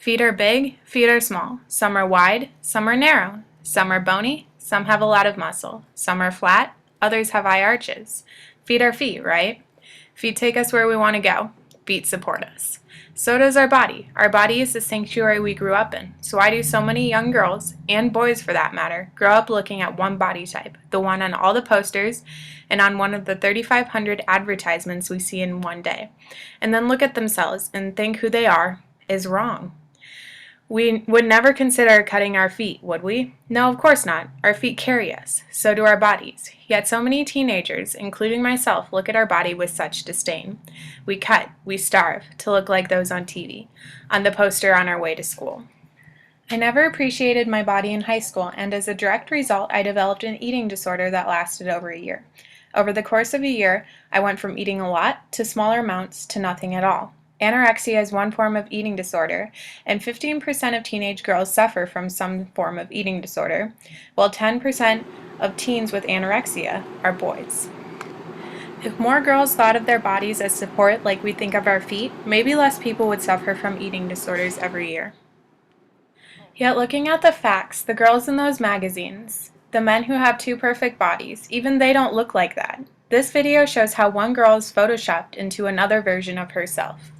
Feet are big, feet are small. Some are wide, some are narrow. Some are bony, some have a lot of muscle. Some are flat, others have high arches. Feet are feet, right? Feet take us where we want to go. Feet support us. So does our body. Our body is the sanctuary we grew up in. So why do so many young girls, and boys for that matter, grow up looking at one body type, the one on all the posters and on one of the 3,500 advertisements we see in one day, and then look at themselves and think who they are is wrong? We would never consider cutting our feet, would we? No, of course not. Our feet carry us. So do our bodies. Yet so many teenagers, including myself, look at our body with such disdain. We cut, we starve, to look like those on TV, on the poster on our way to school. I never appreciated my body in high school, and as a direct result, I developed an eating disorder that lasted over a year. Over the course of a year, I went from eating a lot to smaller amounts to nothing at all. Anorexia is one form of eating disorder, and 15% of teenage girls suffer from some form of eating disorder, while 10% of teens with anorexia are boys. If more girls thought of their bodies as support like we think of our feet, maybe less people would suffer from eating disorders every year. Yet looking at the facts, the girls in those magazines, the men who have two perfect bodies, even they don't look like that. This video shows how one girl is photoshopped into another version of herself.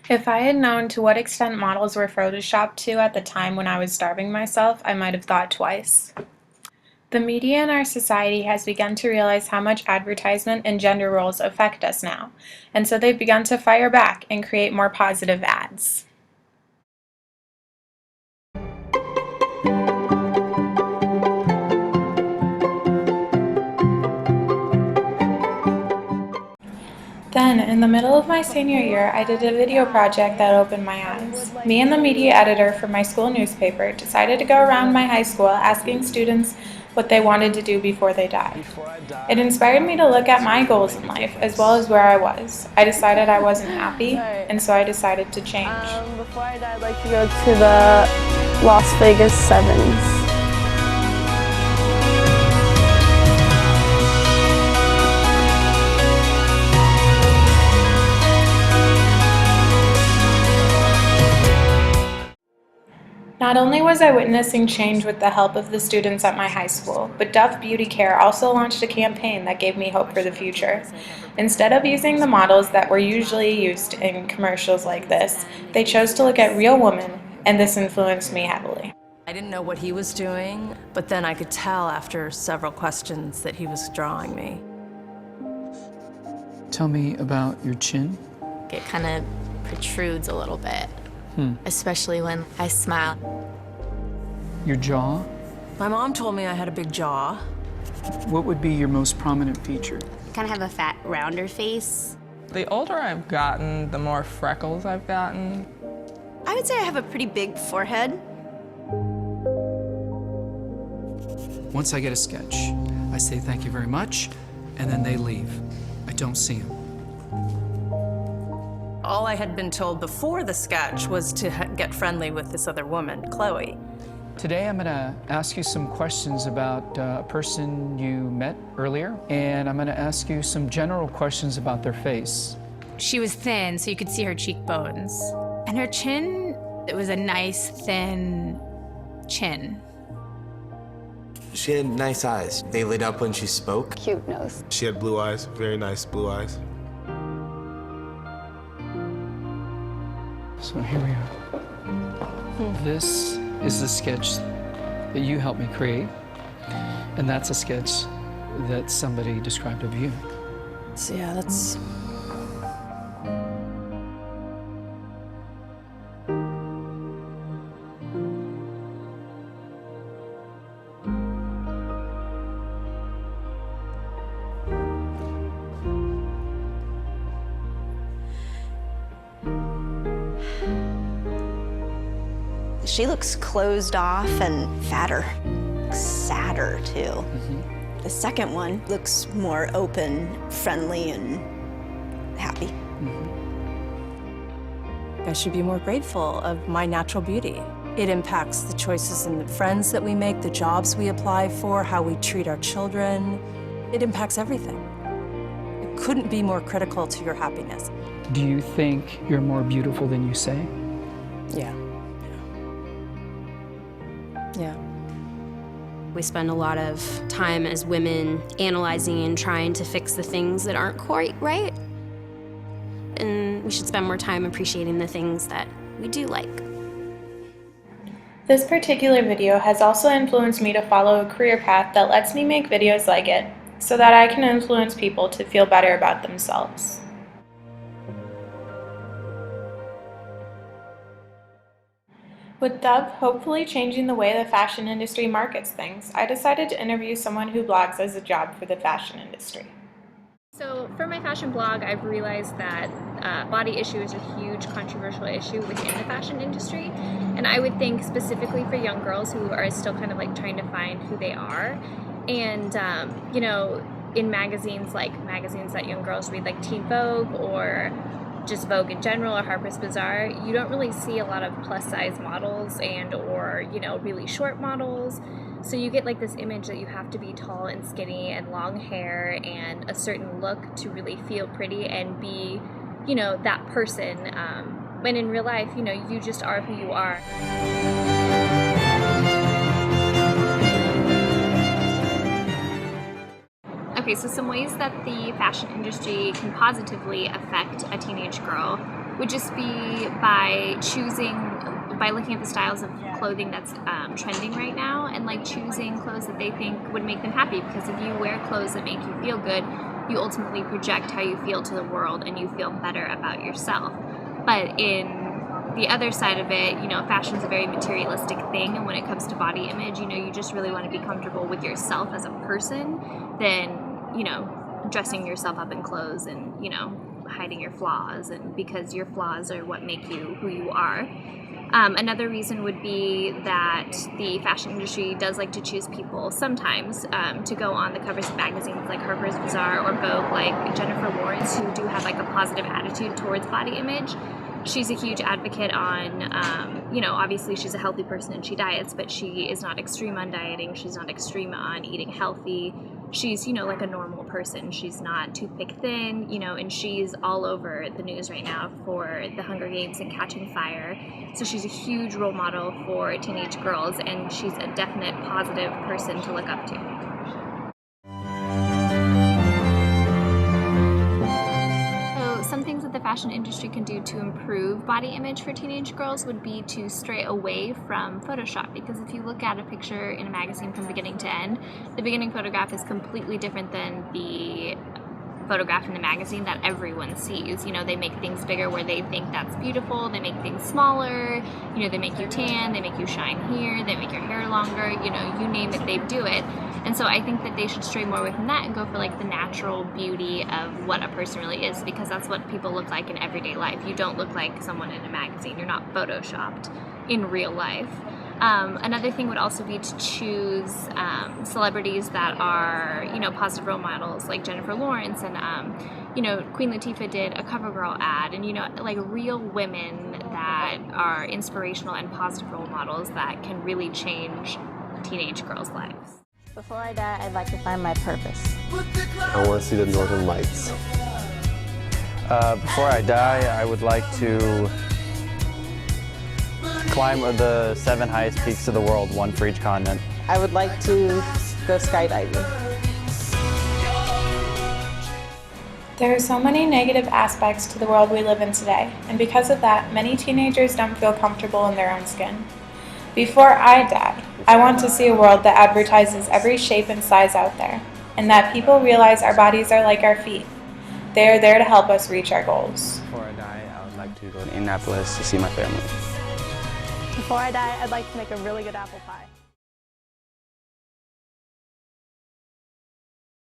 If I had known to what extent models were photoshopped to at the time when I was starving myself, I might have thought twice. The media in our society has begun to realize how much advertisement and gender roles affect us now, and so they've begun to fire back and create more positive ads. Then, in the middle of my senior year, I did a video project that opened my eyes. Me and the media editor for my school newspaper decided to go around my high school asking students what they wanted to do before they died. It inspired me to look at my goals in life as well as where I was. I decided I wasn't happy, and so I decided to change. Before I die, I'd like to go to the Las Vegas Sevens. Not only was I witnessing change with the help of the students at my high school, but Dove Beauty Care also launched a campaign that gave me hope for the future. Instead of using the models that were usually used in commercials like this, they chose to look at real women, and this influenced me heavily. I didn't know what he was doing, but then I could tell after several questions that he was drawing me. Tell me about your chin. It kind of protrudes a little bit. Especially when I smile. Your jaw. My mom told me I had a big jaw. What would be your most prominent feature? I kind of have a fat, rounder face. The older I've gotten, the more freckles I've gotten. I would say I have a pretty big forehead. Once I get a sketch, I say thank you very much, and then they leave. I don't see them. All I had been told before the sketch was to get friendly with this other woman, Chloe. Today I'm going to ask you some questions about a person you met earlier, and I'm going to ask you some general questions about their face. She was thin, so you could see her cheekbones. And her chin, it was a nice, thin chin. She had nice eyes. They lit up when she spoke. Cute nose. She had blue eyes, very nice blue eyes. So here we are. This is the sketch that you helped me create, and that's a sketch that somebody described of you. So yeah, that's... She looks closed off and fatter, sadder too. The second one looks more open, friendly, and happy. I should be more grateful of my natural beauty. It impacts the choices and the friends that we make, the jobs we apply for, how we treat our children. It impacts everything. It couldn't be more critical to your happiness. Do you think you're more beautiful than you say? Yeah. Yeah. We spend a lot of time as women analyzing and trying to fix the things that aren't quite right. And we should spend more time appreciating the things that we do like. This particular video has also influenced me to follow a career path that lets me make videos like it, so that I can influence people to feel better about themselves. With Dove hopefully changing the way the fashion industry markets things, I decided to interview someone who blogs as a job for the fashion industry. So for my fashion blog, I've realized that body issue is a huge controversial issue within the fashion industry. And I would think specifically for young girls who are still kind of like trying to find who they are. And, you know, in magazines that young girls read, like Teen Vogue or just Vogue in general or Harper's Bazaar, you don't really see a lot of plus size models and or, you know, really short models. So you get like this image that you have to be tall and skinny and long hair and a certain look to really feel pretty and be, you know, that person. When in real life, you know, you just are who you are. Okay, so some ways that the fashion industry can positively affect a teenage girl would just be by looking at the styles of clothing that's trending right now and like choosing clothes that they think would make them happy, because if you wear clothes that make you feel good, you ultimately project how you feel to the world and you feel better about yourself. But in the other side of it, you know, fashion's a very materialistic thing, and when it comes to body image, you know, you just really want to be comfortable with yourself as a person than, you know, dressing yourself up in clothes and, you know, hiding your flaws, and because your flaws are what make you who you are. Another reason would be that the fashion industry does like to choose people sometimes to go on the covers of magazines like Harper's Bazaar or Vogue, like Jennifer Lawrence, who do have like a positive attitude towards body image. She's a huge advocate on, you know, obviously she's a healthy person and she diets, but she is not extreme on dieting. She's not extreme on eating healthy. She's, you know, like a normal person. She's not toothpick thin, you know, and she's all over the news right now for the Hunger Games and Catching Fire. So she's a huge role model for teenage girls, and she's a definite positive person to look up to. The fashion industry can do to improve body image for teenage girls would be to stray away from Photoshop, because if you look at a picture in a magazine from beginning to end, the beginning photograph is completely different than the photograph in the magazine that everyone sees. You know, they make things bigger where they think that's beautiful, they make things smaller, you know, they make you tan, they make you shine here, they make your hair longer, you know, you name it, they do it. And so I think that they should stray more away from that and go for like the natural beauty of what a person really is, because that's what people look like in everyday life. You don't look like someone in a magazine, you're not photoshopped in real life. Another thing would also be to choose celebrities that are, you know, positive role models like Jennifer Lawrence, and, you know, Queen Latifah did a CoverGirl ad, and, you know, like real women that are inspirational and positive role models that can really change teenage girls' lives. Before I die, I'd like to find my purpose. I want to see the Northern Lights. Before I die, I would like to climb the 7 highest peaks of the world, one for each continent. I would like to go skydiving. There are so many negative aspects to the world we live in today, and because of that, many teenagers don't feel comfortable in their own skin. Before I die, I want to see a world that advertises every shape and size out there, and that people realize our bodies are like our feet. They are there to help us reach our goals. Before I die, I would like to go to Indianapolis to see my family. Before I die, I'd like to make a really good apple pie.